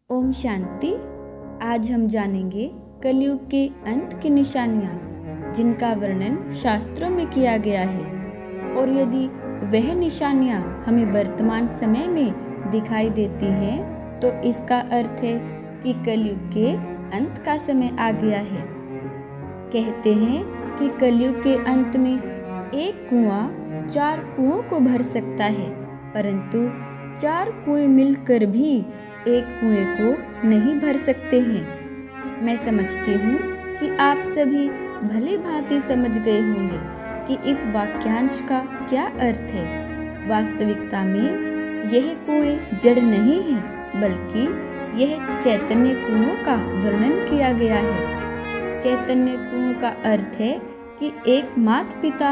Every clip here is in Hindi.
ओम शांति। आज हम जानेंगे कलयुग के अंत की निशानियाँ जिनका वर्णन शास्त्रों में किया गया है, और यदि वह निशानियाँ हमें वर्तमान समय में दिखाई देती हैं तो इसका अर्थ है कि कलयुग के अंत का समय आ गया है। कहते हैं कि कलयुग के अंत में एक कुआं 4 कुओं को भर सकता है, परंतु 4 कुएं मिलकर भी एक कुएं को नहीं भर सकते हैं। मैं समझती हूँ कि आप सभी भली भांति समझ गए होंगे कि इस वाक्यांश का क्या अर्थ है। वास्तविकता में यह कुएं जड़ नहीं है, बल्कि यह चैतन्य कुओं का वर्णन किया गया है। चैतन्य कुओं का अर्थ है कि एक माता पिता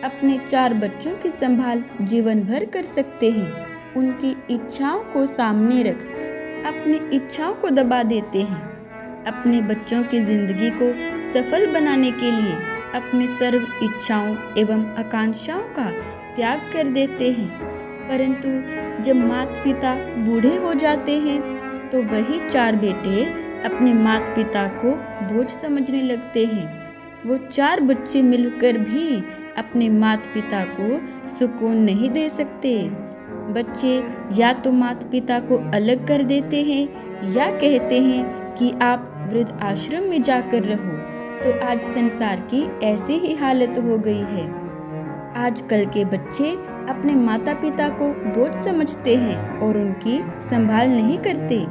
अपने 4 बच्चों की संभाल जीवन भर कर सकते हैं। उनकी इच्छाओं को सामने रख अपनी इच्छाओं को दबा देते हैं। अपने बच्चों की जिंदगी को सफल बनाने के लिए अपनी सर्व इच्छाओं एवं आकांक्षाओं का त्याग कर देते हैं। परंतु जब माता पिता बूढ़े हो जाते हैं तो वही 4 बेटे अपने माता पिता को बोझ समझने लगते हैं। वो 4 बच्चे मिलकर भी अपने माता पिता को सुकून नहीं दे सकते। बच्चे या तो माता पिता को अलग कर देते हैं या कहते हैं कि आप वृद्ध आश्रम में जाकर रहो। तो आज संसार की ऐसी ही हालत हो गई है। आजकल के बच्चे अपने माता पिता को बोझ समझते हैं और उनकी संभाल नहीं करते।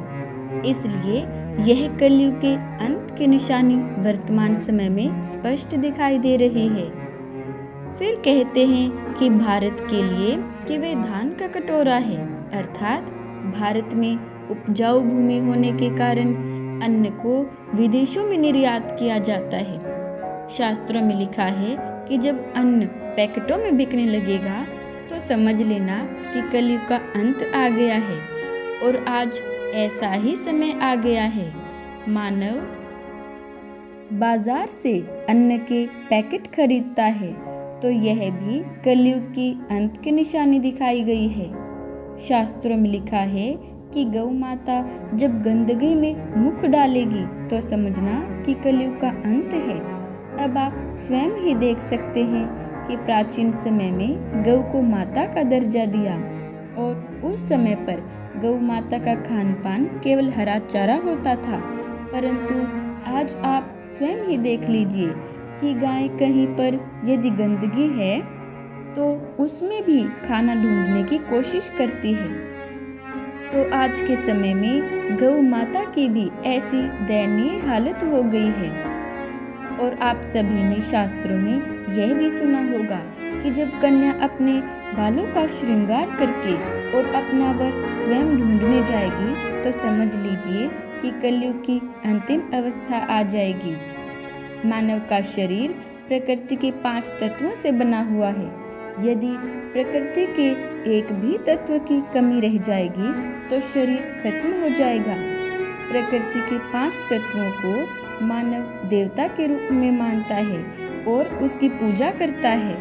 इसलिए यह कलयुग के अंत की निशानी वर्तमान समय में स्पष्ट दिखाई दे रही है। फिर कहते हैं कि भारत के लिए कि वह धान का कटोरा है, अर्थात भारत में उपजाऊ भूमि होने के कारण अन्न को विदेशों में निर्यात किया जाता है। शास्त्रों में लिखा है कि जब अन्न पैकेटों में बिकने लगेगा तो समझ लेना कि कलयुग का अंत आ गया है। और आज ऐसा ही समय आ गया है। मानव बाजार से अन्न के पैकेट खरीदता है, तो यह भी कलयुग की अंत की निशानी दिखाई गई है। शास्त्रों में लिखा है कि गौ माता जब गंदगी में मुख डालेगी तो समझना कि कलयुग का अंत है। अब आप स्वयं ही देख सकते हैं कि प्राचीन समय में गौ को माता का दर्जा दिया, और उस समय पर गौ माता का खान पान केवल हरा चारा होता था। परंतु आज आप स्वयं ही देख लीजिए कि गाय कहीं पर यदि गंदगी है तो उसमें भी खाना ढूंढने की कोशिश करती है। तो आज के समय में गौ माता की भी ऐसी दयनीय हालत हो गई है। और आप सभी ने शास्त्रों में यह भी सुना होगा कि जब कन्या अपने बालों का श्रृंगार करके और अपना वर स्वयं ढूंढने जाएगी तो समझ लीजिए कि कलयुग की अंतिम अवस्था आ जाएगी। मानव का शरीर प्रकृति के 5 तत्वों से बना हुआ है। यदि प्रकृति के एक भी तत्व की कमी रह जाएगी तो शरीर खत्म हो जाएगा। प्रकृति के 5 तत्वों को मानव देवता के रूप में मानता है और उसकी पूजा करता है।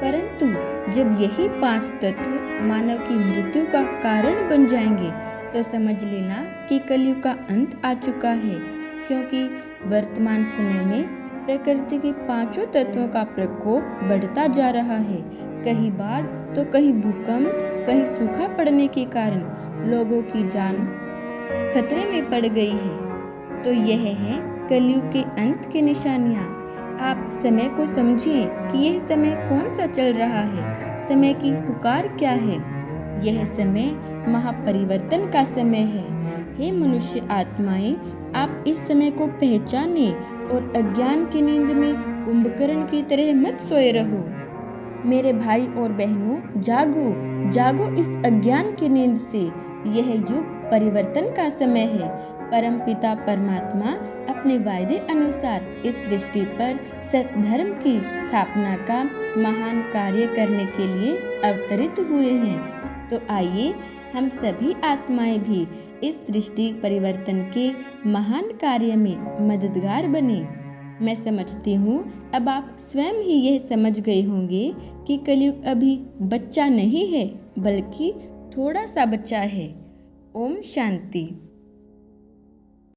परंतु जब यही 5 तत्व मानव की मृत्यु का कारण बन जाएंगे तो समझ लेना कि कलयुग का अंत आ चुका है। क्योंकि वर्तमान समय में प्रकृति के 5 तत्वों का प्रकोप बढ़ता जा रहा है। कहीं बाढ़ तो कहीं भूकंप, कहीं सूखा पड़ने के कारण लोगों की जान खतरे में पड़ गई है। तो यह है कलयुग के अंत की निशानियाँ। आप समय को समझिए कि यह समय कौन सा चल रहा है, समय की पुकार क्या है। यह समय महापरिवर्तन का समय है। हे मनुष्य आत्माएं, आप इस समय को पहचाने और अज्ञान की नींद में कुंभकर्ण की तरह मत सोए रहो। मेरे भाई और बहनों, जागो जागो इस अज्ञान की नींद से। यह युग परिवर्तन का समय है। परम पिता परमात्मा अपने वायदे अनुसार इस सृष्टि पर सत्धर्म की स्थापना का महान कार्य करने के लिए अवतरित हुए हैं। तो आइए हम सभी आत्माएं भी इस सृष्टि परिवर्तन के महान कार्य में मददगार बने। मैं समझती हूँ अब आप स्वयं ही यह समझ गए होंगे कि कलयुग अभी बच्चा नहीं है, बल्कि थोड़ा सा बच्चा है। ओम शांति।